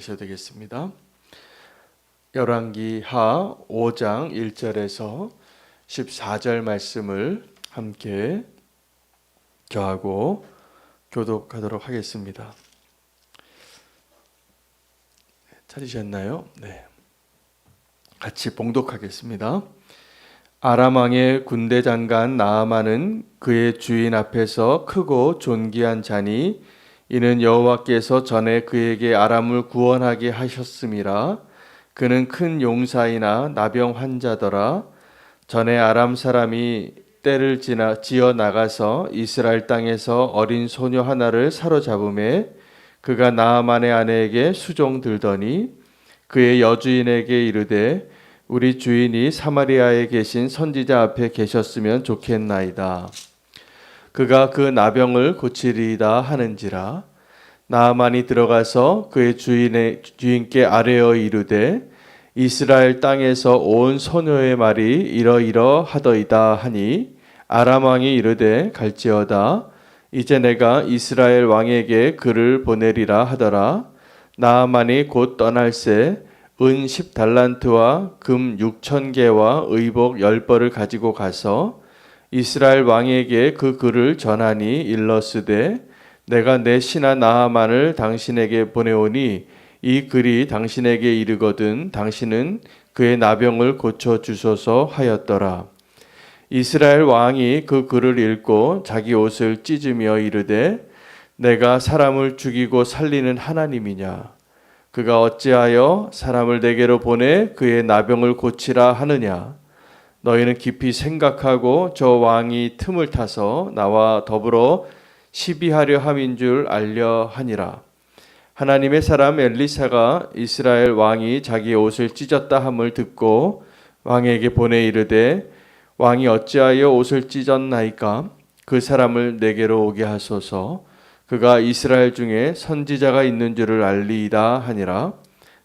하셔야 되겠습니다. 열왕기하 5장 1절에서 14절 말씀을 함께 저하고 교독하도록 하겠습니다. 찾으셨나요? 네. 같이 봉독하겠습니다. 아람 왕의 군대 장관 나아만은 그의 주인 앞에서 크고 존귀한 자니 이는 여호와께서 전에 그에게 아람을 구원하게 하셨음이라. 그는 큰 용사이나 나병 환자더라. 전에 아람 사람이 떼를 지어 나가서 이스라엘 땅에서 어린 소녀 하나를 사로잡음에 그가 나아만의 아내에게 수종들더니 그의 여주인에게 이르되 우리 주인이 사마리아에 계신 선지자 앞에 계셨으면 좋겠나이다. 그가 그 나병을 고치리이다 하는지라. 나아만이 들어가서 그의 주인께 아뢰어 이르되 이스라엘 땅에서 온 소녀의 말이 이러이러하더이다 하니 아람 왕이 이르되 갈지어다. 이제 내가 이스라엘 왕에게 그를 보내리라 하더라. 나아만이 곧 떠날새 은 10달란트와 금 6,000개와 의복 10벌을 가지고 가서 이스라엘 왕에게 그 글을 전하니 일러스되 내가 내 신하 나아만을 당신에게 보내오니 이 글이 당신에게 이르거든 당신은 그의 나병을 고쳐 주소서 하였더라. 이스라엘 왕이 그 글을 읽고 자기 옷을 찢으며 이르되 내가 사람을 죽이고 살리는 하나님이냐? 그가 어찌하여 사람을 내게로 보내 그의 나병을 고치라 하느냐? 너희는 깊이 생각하고 저 왕이 틈을 타서 나와 더불어 시비하려 함인 줄 알려 하니라. 하나님의 사람 엘리사가 이스라엘 왕이 자기 옷을 찢었다 함을 듣고 왕에게 보내 이르되 왕이 어찌하여 옷을 찢었나이까? 그 사람을 내게로 오게 하소서. 그가 이스라엘 중에 선지자가 있는 줄을 알리이다 하니라.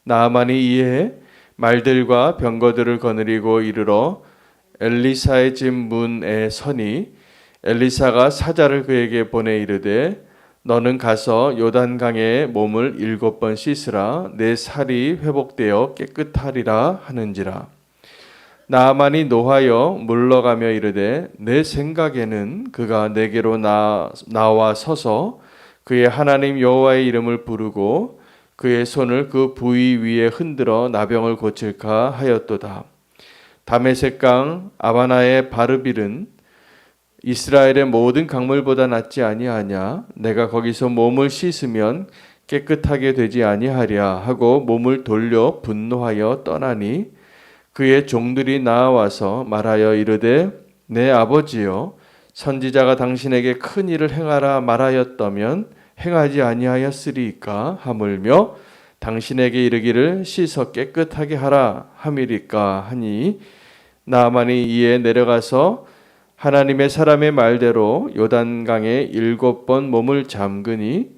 나아만이 이에 말들과 병거들을 거느리고 이르러 엘리사의 집 문에 서니 엘리사가 사자를 그에게 보내 이르되 너는 가서 요단강에 몸을 7번 씻으라. 내 살이 회복되어 깨끗하리라 하는지라. 나아만이 노하여 물러가며 이르되 내 생각에는 그가 내게로 나와 서서 그의 하나님 여호와의 이름을 부르고 그의 손을 그 부위 위에 흔들어 나병을 고칠까 하였도다. 다메섹강 아바나의 바르빌은 이스라엘의 모든 강물보다 낫지 아니하냐? 내가 거기서 몸을 씻으면 깨끗하게 되지 아니하랴 하고 몸을 돌려 분노하여 떠나니 그의 종들이 나와서 말하여 이르되 내 아버지여 선지자가 당신에게 큰 일을 행하라 말하였다면 행하지 아니하였으리까 하물며 당신에게 이르기를 씻어 깨끗하게 하라 함이리까 하니 나아만이 이에 내려가서 하나님의 사람의 말대로 요단강에 7번 몸을 잠그니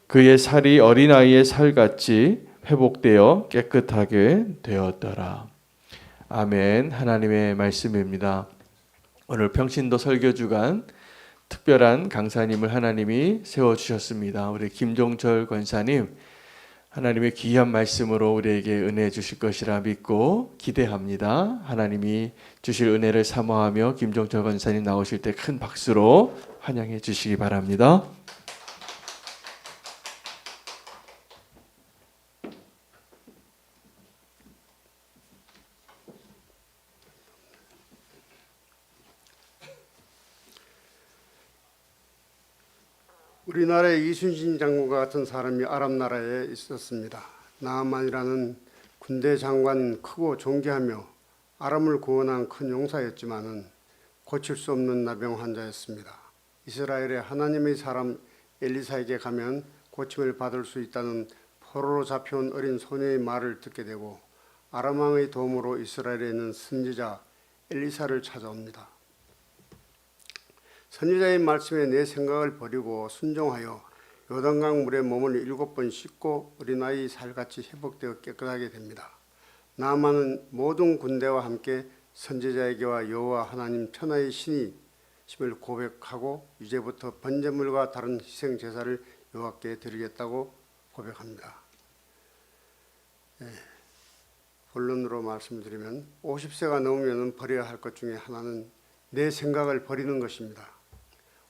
그의 살이 어린아이의 살같이 회복되어 깨끗하게 되었더라. 아멘. 하나님의 말씀입니다. 오늘 평신도 설교주간 특별한 강사님을 하나님이 세워주셨습니다. 우리 김종철 권사님, 하나님의 귀한 말씀으로 우리에게 은혜 주실 것이라 믿고 기대합니다. 하나님이 주실 은혜를 사모하며 김종철 권사님 나오실 때 큰 박수로 환영해 주시기 바랍니다. 우리나라의 이순신 장군과 같은 사람이 아람 나라에 있었습니다. 나아만이라는 군대 장관은 크고 존귀하며 아람을 구원한 큰 용사였지만은 고칠 수 없는 나병 환자였습니다. 이스라엘의 하나님의 사람 엘리사에게 가면 고침을 받을 수 있다는 포로로 잡혀온 어린 소녀의 말을 듣게 되고 아람 왕의 도움으로 이스라엘에 있는 선지자 엘리사를 찾아옵니다. 선지자의 말씀에 내 생각을 버리고 순종하여 요단강 물에 몸을 7번 씻고 어린아이 살같이 회복되어 깨끗하게 됩니다. 나아만은 모든 군대와 함께 선지자에게와 여호와 하나님 천하의 신이 심을 고백하고 이제부터 번제물과 다른 희생 제사를 여호와께 드리겠다고 고백합니다. 본론으로 말씀드리면 50세가 넘으면 버려야 할 것 중에 하나는 내 생각을 버리는 것입니다.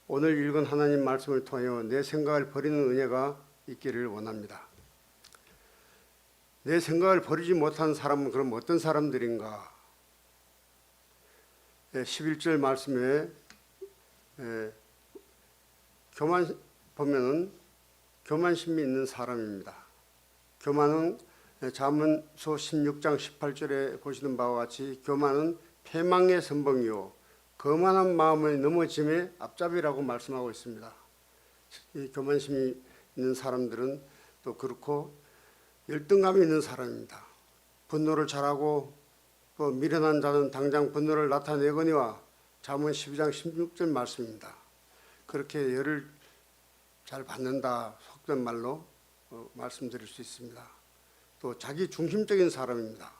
오늘 읽은 하나님 말씀을 통하여 내 생각을 버리는 은혜가 있기를 원합니다. 내 생각을 버리지 못한 사람은 그럼 어떤 사람들인가? 11절 말씀에 교만 보면은 교만심이 있는 사람입니다. 교만은 잠언서 16장 18절에 보시는 바와 같이 교만은 패망의 선봉이요 거만한 마음의 넘어짐의 앞잡이라고 말씀하고 있습니다. 이 교만심이 있는 사람들은 또 그렇고 열등감이 있는 사람입니다. 분노를 잘하고 또 미련한 자는 당장 분노를 나타내거니와 잠언 12장 16절 말씀입니다. 그렇게 열을 잘 받는다 속된 말로 말씀드릴 수 있습니다. 또 자기 중심적인 사람입니다.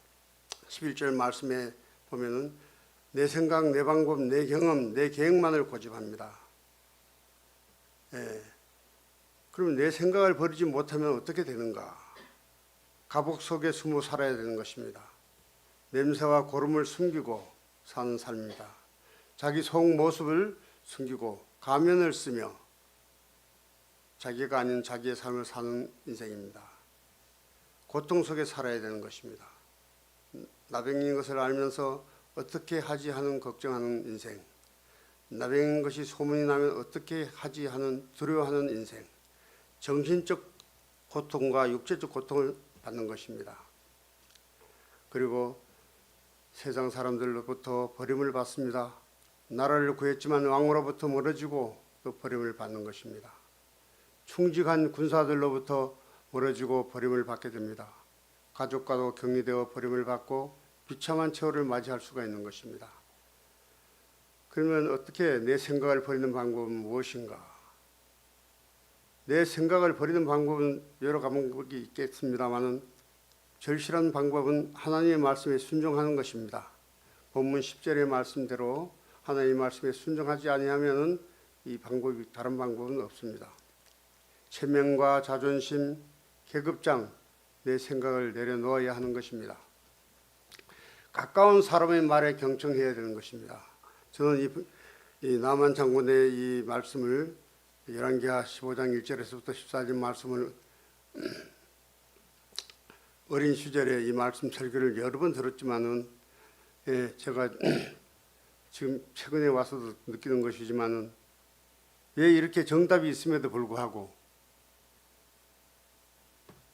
11절 말씀에 보면은 내 생각, 내 방법, 내 경험, 내 계획만을 고집합니다. 그러면 내 생각을 버리지 못하면 어떻게 되는가? 감옥 속에 숨어 살아야 되는 것입니다. 냄새와 고름을 숨기고 사는 삶입니다. 자기 속 모습을 숨기고 가면을 쓰며 자기가 아닌 자기의 삶을 사는 인생입니다. 고통 속에 살아야 되는 것입니다. 나병인 것을 알면서 어떻게 하지 하는 걱정하는 인생, 나병인 것이 소문이 나면 어떻게 하지 하는 두려워하는 인생, 정신적 고통과 육체적 고통을 받는 것입니다. 그리고 세상 사람들로부터 버림을 받습니다. 나라를 구했지만 왕으로부터 멀어지고 또 버림을 받는 것입니다. 충직한 군사들로부터 멀어지고 버림을 받게 됩니다. 가족과도 격리되어 버림을 받고 비참한 처우를 맞이할 수가 있는 것입니다. 그러면 어떻게 내 생각을 버리는 방법은 무엇인가? 내 생각을 버리는 방법은 여러 방법이 있겠습니다만은 절실한 방법은 하나님의 말씀에 순종하는 것입니다. 본문 10절의 말씀대로 하나님의 말씀에 순종하지 아니하면은 이 방법이 다른 방법은 없습니다. 체면과 자존심, 계급장, 내 생각을 내려놓아야 하는 것입니다. 가까운 사람의 말에 경청해야 되는 것입니다. 저는 이 나만 장군의 이 말씀을 열왕기하 15장 1절에서부터 14절 말씀을 어린 시절에 이 말씀 설교를 여러 번 들었지만은 제가 지금 최근에 와서도 느끼는 것이지만은 왜 이렇게 정답이 있음에도 불구하고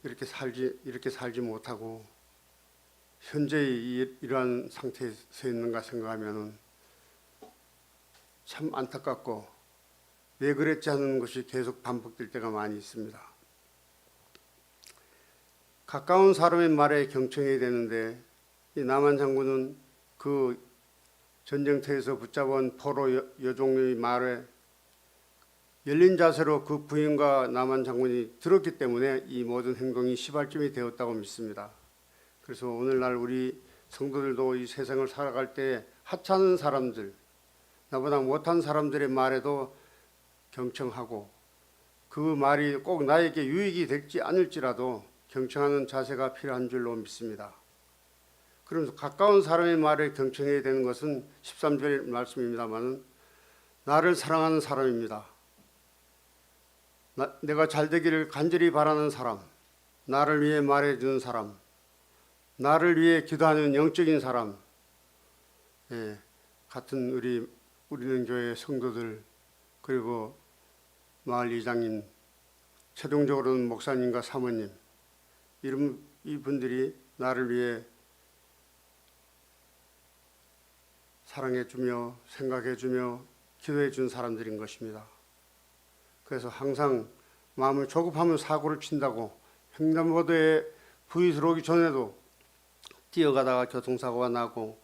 이렇게 살지 못하고 현재의 이러한 상태에 서 있는가 생각하면은 참 안타깝고 왜 그랬지 하는 것이 계속 반복될 때가 많이 있습니다. 가까운 사람의 말에 경청해야 되는데 이 남한 장군은 그 전쟁터에서 붙잡은 포로 여종의 말에 열린 자세로 그 부인과 남한 장군이 들었기 때문에 이 모든 행동이 시발점이 되었다고 믿습니다. 그래서 오늘날 우리 성도들도 이 세상을 살아갈 때 하찮은 사람들, 나보다 못한 사람들의 말에도 경청하고 그 말이 꼭 나에게 유익이 될지 않을지라도 경청하는 자세가 필요한 줄로 믿습니다. 그러면서 가까운 사람의 말에 경청해야 되는 것은 13절 말씀입니다만 나를 사랑하는 사람입니다. 내가 잘 되기를 간절히 바라는 사람, 나를 위해 말해주는 사람, 나를 위해 기도하는 영적인 사람, 같은 우리는 교회 성도들 그리고 마을 이장님, 최종적으로는 목사님과 사모님 이런 이분들이 나를 위해 사랑해주며 생각해주며 기도해준 사람들인 것입니다. 그래서 항상 마음을 조급하면 사고를 친다고 횡단보도에 부위 들어오기 전에도 뛰어가다가 교통사고가 나고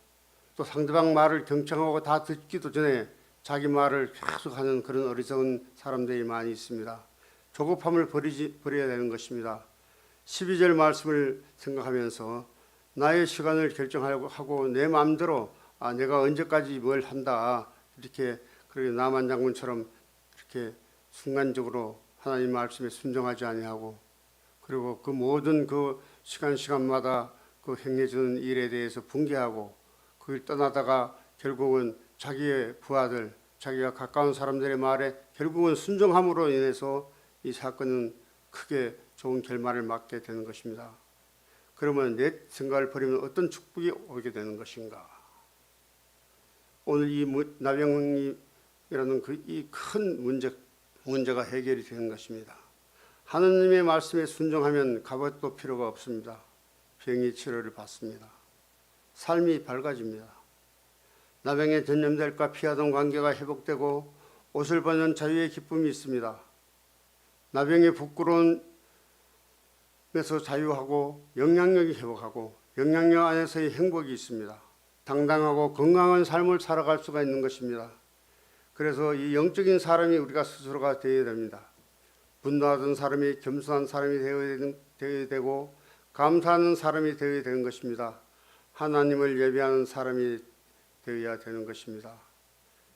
또 상대방 말을 경청하고 다 듣기도 전에 자기 말을 계속하는 그런 어리석은 사람들이 많이 있습니다. 조급함을 버려야 되는 것입니다. 12절 말씀을 생각하면서 나의 시간을 결정하고 내 마음대로 내가 언제까지 뭘 한다 이렇게 그렇게 남한 장군처럼 이렇게 순간적으로 하나님 말씀에 순종하지 아니하고 그리고 그 모든 그 시간마다 그 행해지는 일에 대해서 분개하고 그걸 떠나다가 결국은 자기의 부하들, 자기가 가까운 사람들의 말에 결국은 순종함으로 인해서 이 사건은 크게 좋은 결말을 맞게 되는 것입니다. 그러면 내 생각을 버리면 어떤 축복이 오게 되는 것인가? 오늘 이 나병이라는 이 큰 문제가 해결이 되는 것입니다. 하느님의 말씀에 순종하면 갑옷도 필요가 없습니다. 병이 치료를 받습니다. 삶이 밝아집니다. 나병에 전염될까 피하던 관계가 회복되고 옷을 벗는 자유의 기쁨이 있습니다. 나병의 부끄러움에서 자유하고 영향력이 회복하고 영향력 안에서의 행복이 있습니다. 당당하고 건강한 삶을 살아갈 수가 있는 것입니다. 그래서 이 영적인 사람이 우리가 스스로가 되어야 됩니다. 분노하던 사람이 겸손한 사람이 되어야 되고 감사하는 사람이 되어야 되는 것입니다. 하나님을 예배하는 사람이 되어야 되는 것입니다.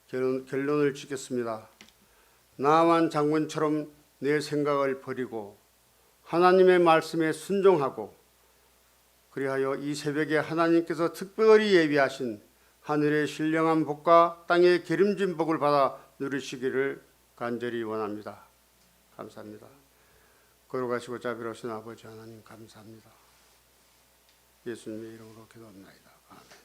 결론을 짓겠습니다. 나만 장군처럼 내 생각을 버리고 하나님의 말씀에 순종하고 그리하여 이 새벽에 하나님께서 특별히 예비하신 하늘의 신령한 복과 땅의 기름진 복을 받아 누리시기를 간절히 원합니다. 감사합니다. 걸어가시고 자비로우신 아버지 하나님 감사합니다. 예수님의 이름으로 기도합니다. 아멘.